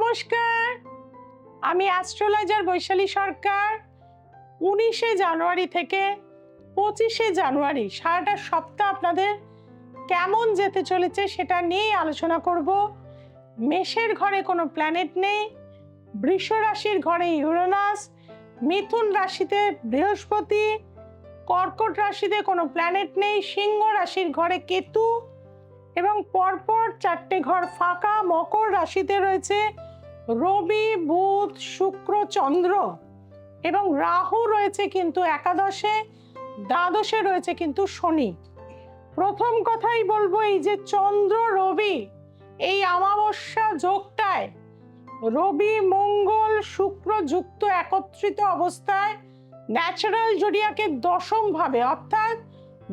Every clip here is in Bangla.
নমস্কার, আমি অ্যাস্ট্রোলজার বৈশালী সরকার। 19শে জানুয়ারি থেকে 25শে জানুয়ারি সারাটা সপ্তাহ আপনাদের কেমন যেতে চলেছে সেটা নিয়ে আলোচনা করব। মেষের ঘরে কোনো প্ল্যানেট নেই, বৃষ রাশির ঘরে ইউরেনাস, মিথুন রাশিতে বৃহস্পতি, কর্কট রাশিতে কোনো প্ল্যানেট নেই, সিংহ রাশির ঘরে কেতু এবং পরপর 4টে ঘর ফাঁকা। মকর রাশিতে রয়েছে রবি, বুধ, শুক্র, চন্দ্র এবং রাহু রয়েছে কিন্তু একাদশে, দ্বাদশে রয়েছে কিন্তু শনি। প্রথম কথাই বলবো, এই যে চন্দ্র রবি এই অমাবস্যা যোগটায় রবি মঙ্গল শুক্র যুক্ত একত্রিত অবস্থায় ন্যাচারাল জোডিয়াকের দশম ভাবে, অর্থাৎ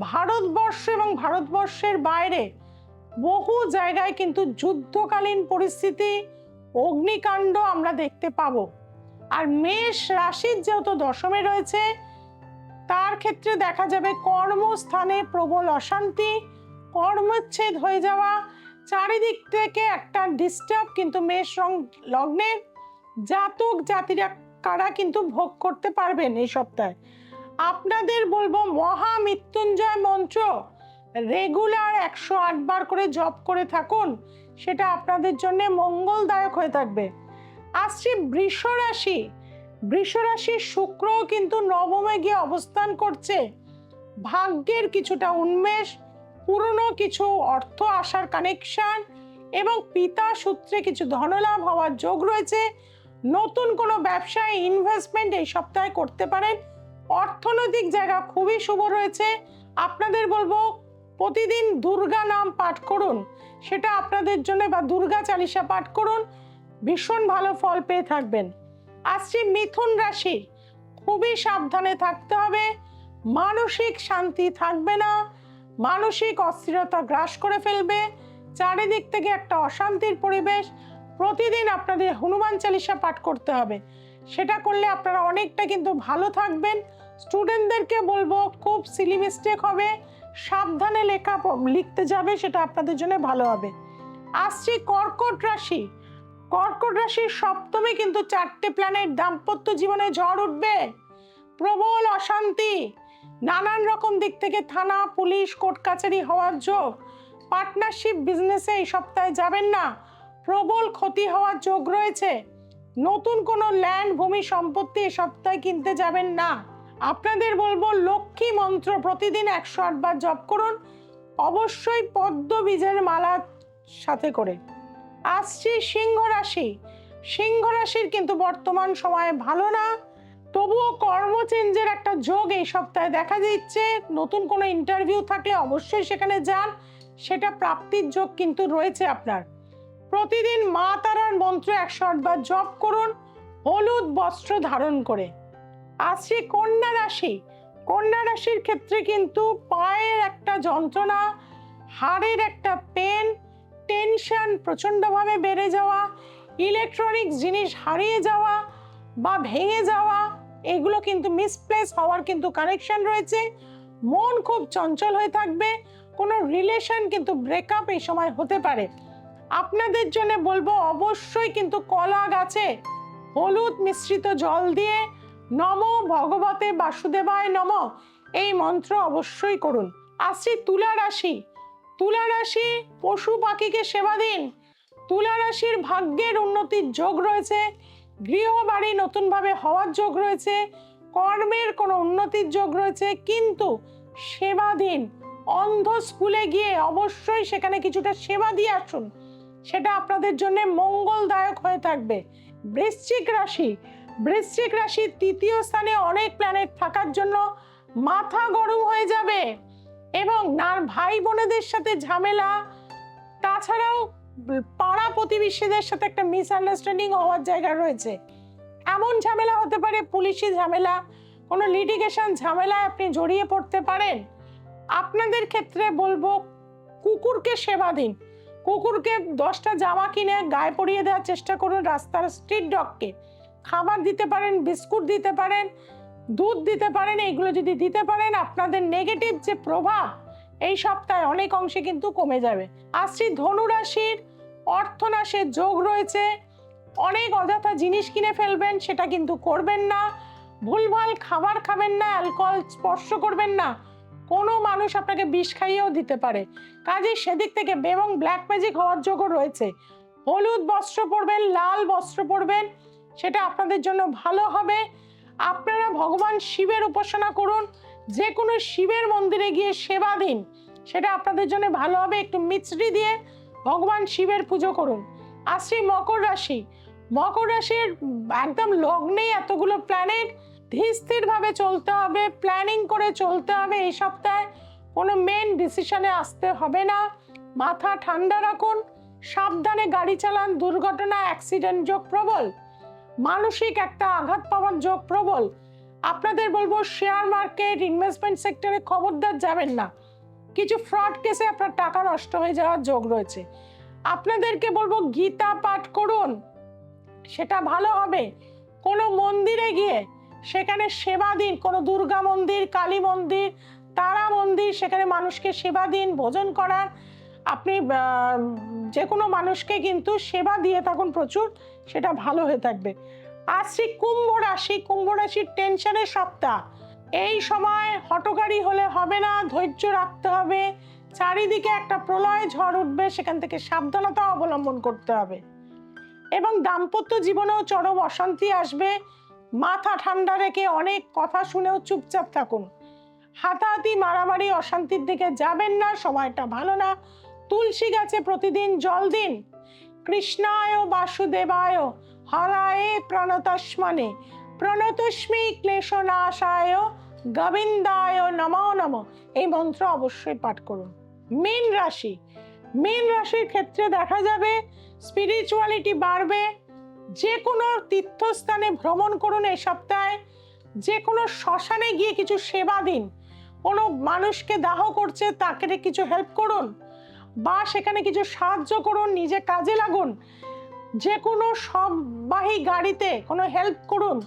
ভারতবর্ষ এবং ভারতবর্ষের বাইরে বহু জায়গায় কিন্তু যুদ্ধকালীন পরিস্থিতি, অগ্নিকাণ্ড আমরা দেখতে পাবো। আর মেষ রাশির যেহেতু দশমে রয়েছে, তার ক্ষেত্রে দেখা যাবে কর্মস্থানে প্রবল অশান্তি, কর্মচ্ছেদ হয়ে যাওয়া, চারিদিক থেকে একটা ডিস্টার্ব কিন্তু মেষ লগ্নের জাতক জাতিরা কারা কিন্তু ভোগ করতে পারবেন এই সপ্তাহে। আপনাদের বলবো মহামৃত্যুঞ্জয় মন্ত্র রেগুলার 108 বার করে জপ করে থাকুন, সেটা আপনাদের জন্য মঙ্গলদায়ক হয়ে থাকবে। আসছি বৃষ রাশি। বৃষ রাশির শুক্র কিন্তু নবমে গিয়ে অবস্থান করছে। ভাগ্যের কিছুটা উন্মেষ, পুরনো কিছু অর্থ আসার কানেকশন এবং পিতা সূত্রে কিছু ধনলাভ হওয়ার যোগ রয়েছে। নতুন কোনো ব্যবসায় ইনভেস্টমেন্ট এই সপ্তাহে করতে পারেন। অর্থনৈতিক জায়গা খুবই শুভ রয়েছে। আপনাদের বলবো প্রতিদিন দুর্গা নাম পাঠ করুন, সেটা আপনাদের জন্য, বা দুর্গা চালিসা পাঠ করুন, ভীষণ ভালো ফল পেয়ে থাকবেন। আসছি মিথুন রাশি। খুবই সাবধানে থাকতে হবে, মানসিক শান্তি থাকবে না, মানসিক অস্থিরতা গ্রাস করে ফেলবে, চারিদিক থেকে একটা অশান্তির পরিবেশ। প্রতিদিন আপনাদের হনুমান চালিসা পাঠ করতে হবে, সেটা করলে আপনারা অনেকটা কিন্তু ভালো থাকবেন। স্টুডেন্টদেরকে বলবো খুব সিলি মিস্টেক হবে, সাবধানে লিখতে যাবে, সেটা আপনাদের জন্য ভালো হবে। আসছি কর্কট রাশি। কর্কট রাশির সপ্তমে কিন্তু 4টে প্ল্যানেট, দাম্পত্য জীবনে ঝড় উঠবে, প্রবল অশান্তি, নানান রকম দিক থেকে থানা পুলিশ কোর্ট কাছারি হওয়ার যোগ। পার্টনারশিপ বিজনেসে এই সপ্তাহে যাবেন না, প্রবল ক্ষতি হওয়ার যোগ রয়েছে। নতুন কোনো ল্যান্ড ভূমি সম্পত্তি এই সপ্তাহে কিনতে যাবেন না। আপনাদের বলবো লক্ষ্মী মন্ত্র প্রতিদিন 108 বার জপ করুন, অবশ্যই পদ্ম বীজের মালা সাথে করে। আসছি সিংহ রাশি। সিংহ রাশির কিন্তু বর্তমান সময়ে ভালো না, তবুও কর্ম চেঞ্জের একটা যোগ এই সপ্তাহে দেখা দিচ্ছে। নতুন কোনো ইন্টারভিউ থাকলে অবশ্যই সেখানে যান, সেটা প্রাপ্তির যোগ কিন্তু রয়েছে আপনার। প্রতিদিন মা তারার মন্ত্র 108 বার জপ করুন, হলুদ বস্ত্র ধারণ করে। আসছে কন্যা রাশি। কন্যা রাশির ক্ষেত্রে কিন্তু পায়ের একটা যন্ত্রণা, হাড়ের একটা পেন, টেনশন প্রচন্ডভাবে বেড়ে যাওয়া, ইলেকট্রনিক্স জিনিস হারিয়ে যাওয়া বা ভেঙে যাওয়া, এগুলো কিন্তু মিসপ্লেস হওয়ার কিন্তু কানেকশন রয়েছে। মন খুব চঞ্চল হয়ে থাকবে, কোনো রিলেশন কিন্তু ব্রেকআপ এই সময় হতে পারে। আপনাদের জন্য বলবো অবশ্যই কিন্তু কলা গাছে হলুদ মিশ্রিত জল দিয়ে নমো ভগবতে বাসুদেবায় নমঃ এই মন্ত্র অবশ্যই করুন। আসছি তুলা রাশি। তুলা রাশি, পশু পাখিকে সেবা দিন। তুলা রাশির ভাগ্যের উন্নতির যোগ রয়েছে, গৃহবাড়ি নতুনভাবে হওয়ার যোগ রয়েছে, কর্মের কোনো উন্নতির যোগ রয়েছে, কিন্তু সেবা দিন। অন্ধ স্কুলে গিয়ে অবশ্যই সেখানে কিছুটা সেবা দিয়ে আসুন, সেটা আপনাদের জন্য মঙ্গলদায়ক হয়ে থাকবে। বৃশ্চিক রাশি। বৃশ্চিক রাশির 3য় স্থানে অনেক প্ল্যানেট থাকার জন্য মাথা গরম হয়ে যাবে এবং ভাই বোনেদের সাথে ঝামেলা, তাছাড়াও পাড়া প্রতিবেশীদের সাথে একটা মিসআন্ডারস্ট্যান্ডিং হওয়ার জায়গা রয়েছে। এমন ঝামেলা হতে পারে, পুলিশি ঝামেলা, কোনো লিটিগেশন ঝামেলায় আপনি জড়িয়ে পড়তে পারেন। আপনাদের ক্ষেত্রে বলবো কুকুরকে সেবা দিন। কুকুরকে 10টা জামা কিনে গায়ে পরিয়ে দেওয়ার চেষ্টা করুন। রাস্তার স্ট্রিট ডগকে খাবার দিতে পারেন, বিস্কুট দিতে পারেন, দুধ দিতে পারেন। এইগুলো যদি দিতে পারেন, আপনাদের নেগেটিভ যে প্রভাব এই সপ্তাহে অনেক অংশে কিন্তু কমে যাবে। আসছি ধনু রাশির। অর্থনাশের যোগ রয়েছে, অনেক অযথা জিনিস কিনে ফেলবেন, সেটা কিন্তু করবেন না। ভুলভাল খাবার খাবেন না, অ্যালকোহল স্পর্শ করবেন না, কোনো মানুষ আপনাকে বিষ খাইয়েও দিতে পারে। কাজেই সেদিক থেকে এবং ব্ল্যাক ম্যাজিক হওয়ার যোগও রয়েছে। হলুদ বস্ত্র পরবেন, লাল বস্ত্র পরবেন, সেটা আপনাদের জন্য ভালো হবে। আপনারা ভগবান শিবের উপাসনা করুন, যে কোনো শিবের মন্দিরে গিয়ে সেবা দিন, সেটা আপনাদের জন্য ভালো হবে। একটু মিছরি দিয়ে ভগবান শিবের পুজো করুন। আসি মকর রাশি। মকর রাশির একদম লগ্নেই এতগুলো প্ল্যানেট, ধীর ভাবে চলতে হবে, প্ল্যানিং করে চলতে হবে। এই সপ্তাহে কোনো মেন ডিসিশনে আসতে হবে না, মাথা ঠান্ডা রাখুন, সাবধানে গাড়ি চালান। দুর্ঘটনা, অ্যাক্সিডেন্ট যোগ প্রবল, মানসিক একটা আঘাত পাওয়ার যোগ প্রবল। আপনাদের বলবো শেয়ার মার্কেট, ইনভেস্টমেন্ট সেক্টরে খবরদার যাবেন না, কিছু ফ্রড কেসে আপনার টাকা নষ্ট হয়ে যাওয়ার যোগ রয়েছে। আপনাদেরকে বলবো গীতা পাঠ করুন, সেটা ভালো হবে। কোনো মন্দিরে গিয়ে সেখানে সেবা দিন, কোনো দুর্গা মন্দির, কালী মন্দির, তারা মন্দির, সেখানে মানুষকে সেবা দিন, ভোজন করার। আপনি যে কোনো মানুষকে কিন্তু সেবা দিয়ে থাকুন প্রচুর, সেটা ভালো হয়ে থাকবে। আসছি কুম্ভ রাশি। কুম্ভ রাশির টেনশনের সপ্তাহ। এই সময় হটকারী হলে হবে না, ধৈর্য রাখতে হবে। চারিদিকে একটা প্রলয় ঝড় উঠবে, সেখান থেকে সাবধানতা অবলম্বন করতে হবে। এবং দাম্পত্য জীবনেও চরম অশান্তি আসবে। মাথা ঠান্ডা রেখে অনেক কথা শুনেও চুপচাপ থাকুন। হাতাহাতি, মারামারি, অশান্তির দিকে যাবেন না, সময়টা ভালো না। তুলসী গাছে প্রতিদিন জল দিন। কৃষ্ণায় বাসুদেবায় হরায়ে প্রণতস্মনে প্রণতস্মি ক্লেশনাশায় গোবিন্দায় নমো নমঃ, এই মন্ত্র অবশ্যই পাঠ করুন। মীন রাশি। মীন রাশির ক্ষেত্রে দেখা যাবে স্পিরিচুয়ালিটি বাড়বে। যে কোনো তীর্থস্থানে ভ্রমণ করুন এই সপ্তাহে। যে কোনো শ্মশানে গিয়ে কিছু সেবা দিন। কোনো মানুষকে দাহ করছে, তাকে কিছু হেল্প করুন, বা সেখানে কিছু সাহায্য করুন, নিজে কাজে লাগুন। যে কোনো সববাহী গাড়িতে কোনো হেল্প করুন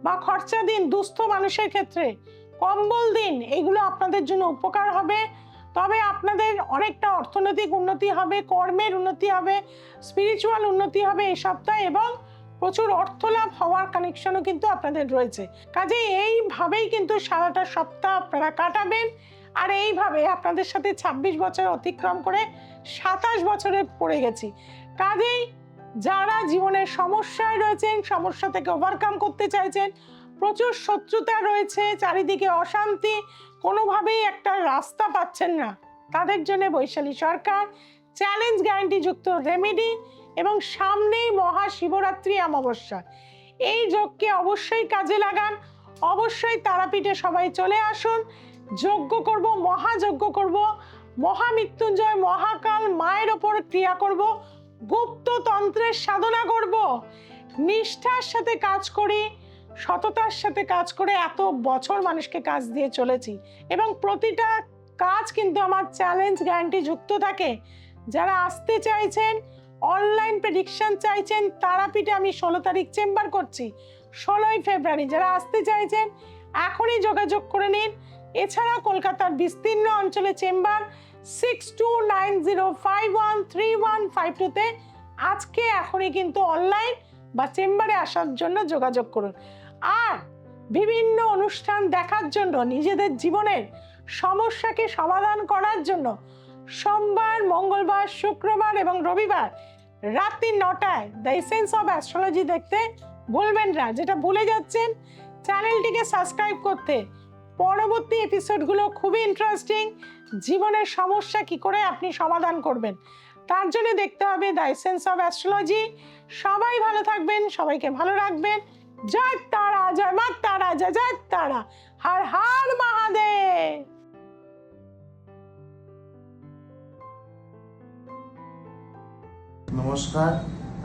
বা খরচা দিন। দুস্থ মানুষের ক্ষেত্রে কম্বল দিন, এগুলো আপনাদের জন্য উপকার হবে। তবে আপনাদের অনেকটা অর্থনৈতিক উন্নতি হবে, কর্মের উন্নতি হবে, স্পিরিচুয়াল উন্নতি হবে এই সপ্তাহে, এবং প্রচুর অর্থ লাভ হওয়ার কানেকশনও কিন্তু আপনাদের রয়েছে। কাজেই এইভাবেই কিন্তু সারাটা সপ্তাহ আপনারা কাটাবেন। আর এইভাবে আপনাদের সাথে 26 বছর অতিক্রম করে 27 বছরে পড়ে গেছি। কাজেই যারা জীবনের সমস্যায় রয়েছেন, সমস্যা থেকে ওভারকাম করতে চাইছেন, প্রচুর শত্রুতা রয়েছে, চারিদিকে অশান্তি, কোনোভাবেই একটা রাস্তা পাচ্ছেন না, তাদের জন্য বৈশালী সরকার চ্যালেঞ্জ গ্যারান্টি যুক্ত রেমেডি। এবং সামনেই মহাশিবরাত্রি অমাবস্যা, এই যোগকে অবশ্যই কাজে লাগান। অবশ্যই তারাপীঠে সবাই চলে আসুন, যজ্ঞ করব, মহাযজ্ঞ করব, মহামৃত্যুঞ্জয় মহাকাল মায়ের ওপর ক্রিয়া করব, গুপ্ত তন্ত্রের সাধনা করব। নিষ্ঠার সাথে কাজ করি, সততার সাথে কাজ করে এত বছর মানুষকে কাজ দিয়ে চলেছি, এবং প্রতিটা কাজ কিন্তু আমার চ্যালেঞ্জ গ্যারান্টি যুক্ত থাকে। যারা আসতে চাইছেন, অনলাইন প্রেডিকশন চাইছেন, তারাপীঠে আমি 16 তারিখ চেম্বার করছি, 16ই ফেব্রুয়ারি। যারা আসতে চাইছেন এখনই যোগাযোগ করে নিন। এছাড়া কলকাতার বিস্তীর্ণ অঞ্চলে চেম্বার 6290513152-তে আজকে এখনই কিন্তু অনলাইন বা চেম্বারে আসার জন্য যোগাযোগ করুন। আর বিভিন্ন অনুষ্ঠান দেখার জন্য, নিজেদের জীবনের সমস্যাকে সমাধান করার জন্য সোমবার, মঙ্গলবার, শুক্রবার এবং রবিবার রাত্রি 9টায় দ্য এসেন্স অফ অ্যাস্ট্রোলজি দেখতে ভুলবেন না। যেটা ভুলে যাচ্ছেন, চ্যানেলটিকে সাবস্ক্রাইব করতে। পরবর্তী এপিসোডগুলো খুবই ইন্টারেস্টিং। জীবনের সমস্যা কি করে আপনি সমাধান করবেন, তার জন্য দেখতে হবে দ্য এসেন্স অফ অ্যাস্ট্রোলজি। সবাই ভালো থাকবেন, সবাইকে ভালো রাখবেন। জয় তারা, জয় মা তারা, জয় জয় তারা, হর হর মহাদেব। নমস্কার,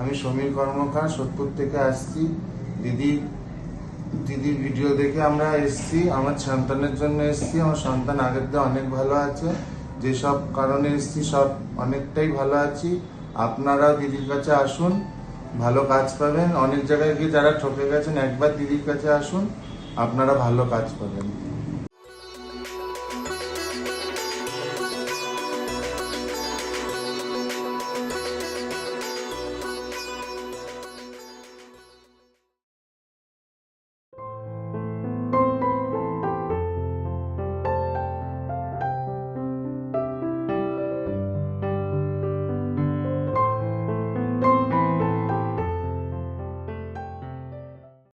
আমি সমীর কর্মকার, সোদপুর থেকে আসছি। দিদির ভিডিও দেখে আমরা এসছি, আমার সন্তানের জন্য এসছি। আমার সন্তান আগের দিয়ে অনেক ভালো আছে, যেসব কারণে এসছি সব অনেকটাই ভালো আছি। আপনারা দিদির কাছে আসুন, ভালো কাজ পাবেন। অনেক জায়গায় গিয়ে যারা ঠকে গেছেন, একবার দিদির কাছে আসুন, আপনারা ভালো কাজ পাবেন।